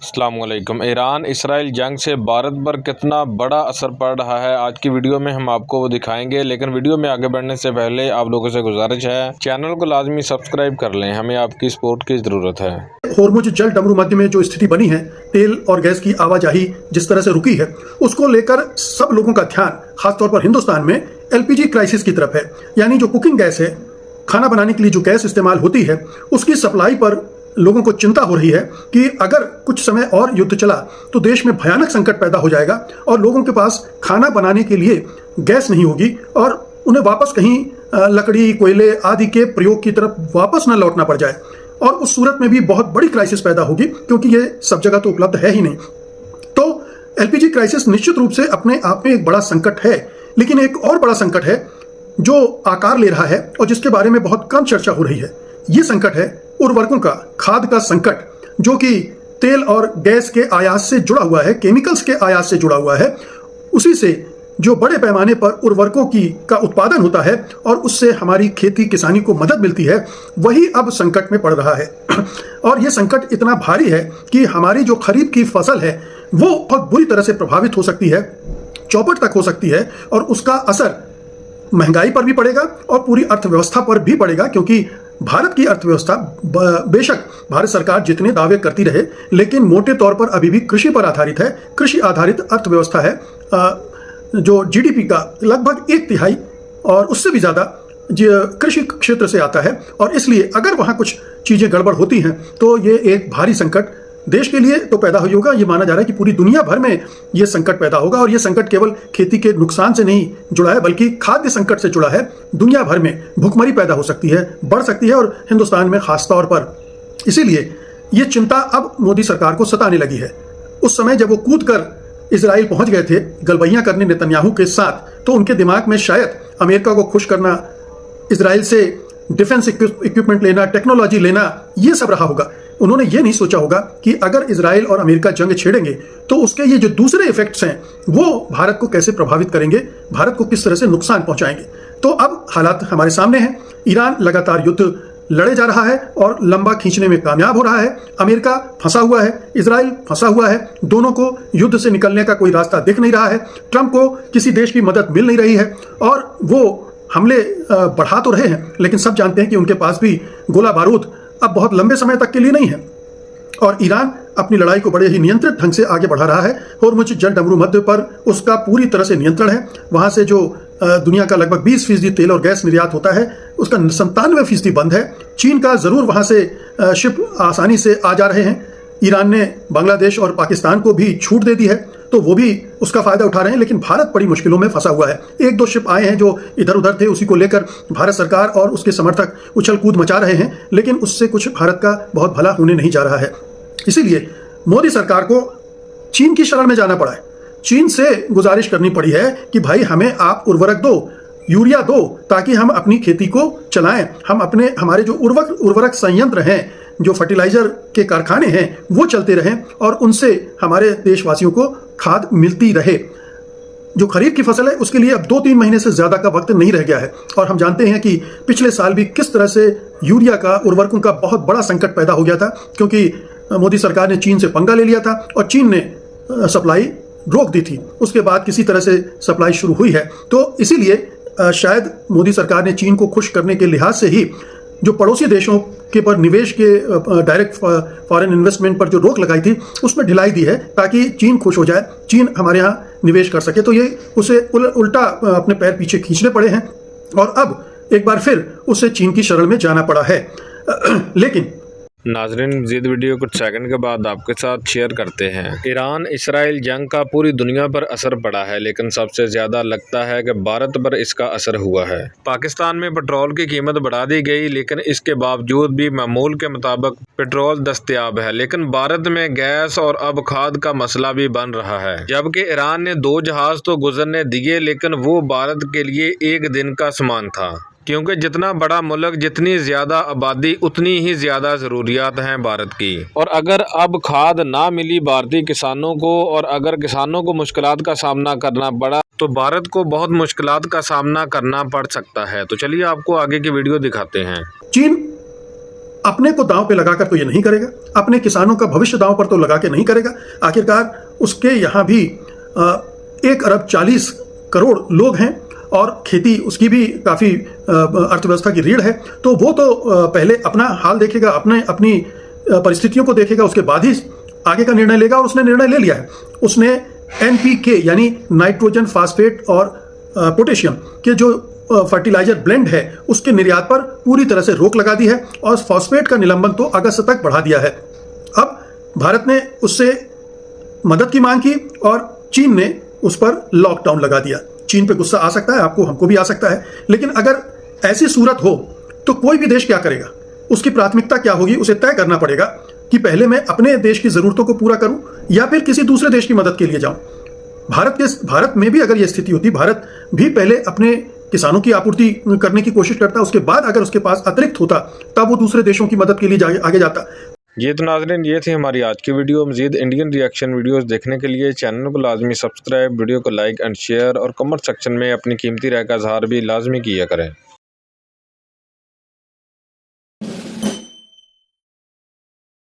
अस्सलामुअलैकुम। Iran Israel जंग से भारत पर कितना बड़ा असर पड़ रहा है, आज की वीडियो में हम आपको वो दिखाएंगे। लेकिन वीडियो में आगे बढ़ने से पहले आप लोगों से गुजारिश है, चैनल को लाजमी सब्सक्राइब कर लें, हमें आपकी सपोर्ट की ज़रूरत है। होर्मुज जल डमरू मध्य में जो स्थिति बनी है, तेल और गैस की आवाजाही जिस तरह से रुकी है, उसको लेकर सब लोगों का ध्यान खासतौर पर हिंदुस्तान में एलपीजी क्राइसिस की तरफ है। यानी जो कुकिंग गैस है, खाना बनाने के लिए जो गैस इस्तेमाल होती है, उसकी सप्लाई पर लोगों को चिंता हो रही है कि अगर कुछ समय और युद्ध चला तो देश में भयानक संकट पैदा हो जाएगा और लोगों के पास खाना बनाने के लिए गैस नहीं होगी और उन्हें वापस कहीं लकड़ी, कोयले आदि के प्रयोग की तरफ वापस न लौटना पड़ जाए। और उस सूरत में भी बहुत बड़ी क्राइसिस पैदा होगी, क्योंकि ये सब जगह तो उपलब्ध है ही नहीं। तो एलपीजी क्राइसिस निश्चित रूप से अपने आप में एक बड़ा संकट है, लेकिन एक और बड़ा संकट है जो आकार ले रहा है और जिसके बारे में बहुत कम चर्चा हो रही है। ये संकट है उर्वरकों का, खाद का संकट, जो कि तेल और गैस के आयात से जुड़ा हुआ है, केमिकल्स के आयात से जुड़ा हुआ है। उसी से जो बड़े पैमाने पर उर्वरकों का उत्पादन होता है और उससे हमारी खेती किसानी को मदद मिलती है, वही अब संकट में पड़ रहा है। और ये संकट इतना भारी है कि हमारी जो खरीफ की फसल है वो बहुत बुरी तरह से प्रभावित हो सकती है, चौपट तक हो सकती है, और उसका असर महंगाई पर भी पड़ेगा और पूरी अर्थव्यवस्था पर भी पड़ेगा। क्योंकि भारत की अर्थव्यवस्था, बेशक भारत सरकार जितने दावे करती रहे, लेकिन मोटे तौर पर अभी भी कृषि पर आधारित है। कृषि आधारित अर्थव्यवस्था है। जो जीडीपी का लगभग 1/3 और उससे भी ज़्यादा कृषि क्षेत्र से आता है। और इसलिए अगर वहाँ कुछ चीज़ें गड़बड़ होती हैं तो ये एक भारी संकट देश के लिए तो पैदा ही होगा। ये माना जा रहा है कि पूरी दुनिया भर में ये संकट पैदा होगा। और ये संकट केवल खेती के नुकसान से नहीं जुड़ा है, बल्कि खाद्य संकट से जुड़ा है। दुनिया भर में भुखमरी पैदा हो सकती है, बढ़ सकती है, और हिंदुस्तान में खास तौर पर। इसीलिए ये चिंता अब मोदी सरकार को सताने लगी है। उस समय जब वो कूद कर इजराइल पहुंच गए थे गलबैयां करने नेतन्याहू के साथ, तो उनके दिमाग में शायद अमेरिका को खुश करना, इजराइल से डिफेंस इक्विपमेंट लेना, टेक्नोलॉजी लेना, ये सब रहा होगा। उन्होंने ये नहीं सोचा होगा कि अगर इजराइल और अमेरिका जंग छेड़ेंगे तो उसके ये जो दूसरे इफेक्ट्स हैं वो भारत को कैसे प्रभावित करेंगे, भारत को किस तरह से नुकसान पहुंचाएंगे। तो अब हालात हमारे सामने हैं। ईरान लगातार युद्ध लड़े जा रहा है और लंबा खींचने में कामयाब हो रहा है। अमेरिका फंसा हुआ है, इजराइल फंसा हुआ है। दोनों को युद्ध से निकलने का कोई रास्ता दिख नहीं रहा है। ट्रंप को किसी देश की मदद मिल नहीं रही है और वो हमले बढ़ा तो रहे हैं, लेकिन सब जानते हैं कि उनके पास भी गोला बारूद अब बहुत लंबे समय तक के लिए नहीं है। और ईरान अपनी लड़ाई को बड़े ही नियंत्रित ढंग से आगे बढ़ा रहा है। होर्मुज जल डमरू मध्य पर उसका पूरी तरह से नियंत्रण है। वहां से जो दुनिया का लगभग 20% तेल और गैस निर्यात होता है, उसका 97% बंद है। चीन का जरूर वहां से शिप आसानी से आ जा रहे हैं। ईरान ने बांग्लादेश और पाकिस्तान को भी छूट दे दी है, तो वो भी उसका फायदा उठा रहे हैं। लेकिन भारत बड़ी मुश्किलों में फंसा हुआ है। 1-2 शिप आए हैं जो इधर उधर थे, उसी को लेकर भारत सरकार और उसके समर्थक उछल कूद मचा रहे हैं, लेकिन उससे कुछ भारत का बहुत भला होने नहीं जा रहा है। इसीलिए मोदी सरकार को चीन की शरण में जाना पड़ा है। चीन से गुजारिश करनी पड़ी है कि भाई हमें आप उर्वरक दो, यूरिया दो, ताकि हम अपनी खेती को चलाएं। हम हमारे जो उर्वरक संयंत्र हैं, जो फर्टिलाइजर के कारखाने हैं, वो चलते रहें और उनसे हमारे देशवासियों को खाद मिलती रहे। जो खरीफ की फसल है उसके लिए अब 2-3 महीने से ज्यादा का वक्त नहीं रह गया है। और हम जानते हैं कि पिछले साल भी किस तरह से यूरिया का, उर्वरकों का बहुत बड़ा संकट पैदा हो गया था, क्योंकि मोदी सरकार ने चीन से पंगा ले लिया था और चीन ने सप्लाई रोक दी थी। उसके बाद किसी तरह से सप्लाई शुरू हुई है। तो इसीलिए शायद मोदी सरकार ने चीन को खुश करने के लिहाज से ही जो पड़ोसी देशों के पर निवेश के डायरेक्ट फॉरेन इन्वेस्टमेंट पर जो रोक लगाई थी, उसमें ढिलाई दी है ताकि चीन खुश हो जाए, चीन हमारे यहाँ निवेश कर सके। तो ये उसे उल्टा अपने पैर पीछे खींचने पड़े हैं और अब एक बार फिर उसे चीन की शरण में जाना पड़ा है। लेकिन नाजरीन, मज़ीद वीडियो कुछ सेकंड के बाद आपके साथ शेयर करते हैं। ईरान इसराइल जंग का पूरी दुनिया पर असर पड़ा है, लेकिन सबसे ज़्यादा लगता है कि भारत पर इसका असर हुआ है। पाकिस्तान में पेट्रोल की कीमत बढ़ा दी गई, लेकिन इसके बावजूद भी मामूल के मुताबिक पेट्रोल दस्तयाब है। लेकिन भारत में गैस और अब खाद का मसला भी बन रहा है। जबकि ईरान ने 2 जहाज तो गुजरने दिए, लेकिन वो भारत के लिए 1 दिन का सामान था, क्योंकि जितना बड़ा मुल्क, जितनी ज़्यादा आबादी, उतनी ही ज़्यादा ज़रूरियात हैं भारत की। और अगर अब खाद ना मिली भारतीय किसानों को और अगर किसानों को मुश्किलात का सामना करना पड़ा, तो भारत को बहुत मुश्किलात का सामना करना पड़ सकता है। तो चलिए आपको आगे की वीडियो दिखाते हैं। चीन अपने को दांव पे लगाकर तो ये नहीं करेगा, अपने किसानों का भविष्य दांव पर तो लगा के नहीं करेगा। आखिरकार उसके यहाँ भी 1 अरब 40 करोड़ लोग हैं और खेती उसकी भी काफ़ी अर्थव्यवस्था की रीढ़ है। तो वो तो पहले अपना हाल देखेगा, अपनी परिस्थितियों को देखेगा, उसके बाद ही आगे का निर्णय लेगा। और उसने निर्णय ले लिया है। उसने NPK यानी नाइट्रोजन, फास्फेट और पोटेशियम के जो फर्टिलाइजर ब्लेंड है उसके निर्यात पर पूरी तरह से रोक लगा दी है और फॉस्फेट का निलंबन तो अगस्त तक बढ़ा दिया है। अब भारत ने उससे मदद की मांग की और चीन ने उस पर लॉकडाउन लगा दिया। चीन पे गुस्सा आ सकता है, आपको, हमको भी आ सकता है, लेकिन अगर ऐसी सूरत हो तो कोई भी देश क्या करेगा, उसकी प्राथमिकता क्या होगी, उसे तय करना पड़ेगा कि पहले मैं अपने देश की जरूरतों को पूरा करूं या फिर किसी दूसरे देश की मदद के लिए जाऊं। भारत में भी अगर यह स्थिति होती, भारत भी पहले अपने किसानों की आपूर्ति करने की कोशिश करता, उसके बाद अगर उसके पास अतिरिक्त होता तब वो दूसरे देशों की मदद के लिए आगे जाता। ये तो नाज़रीन, ये थी हमारी आज की वीडियो। मज़ीद इंडियन रिएक्शन वीडियोस देखने के लिए चैनल को लाजमी सब्सक्राइब, वीडियो को लाइक एंड शेयर और कमेंट सेक्शन में अपनी कीमती राय का इजहार भी लाजमी किया करें।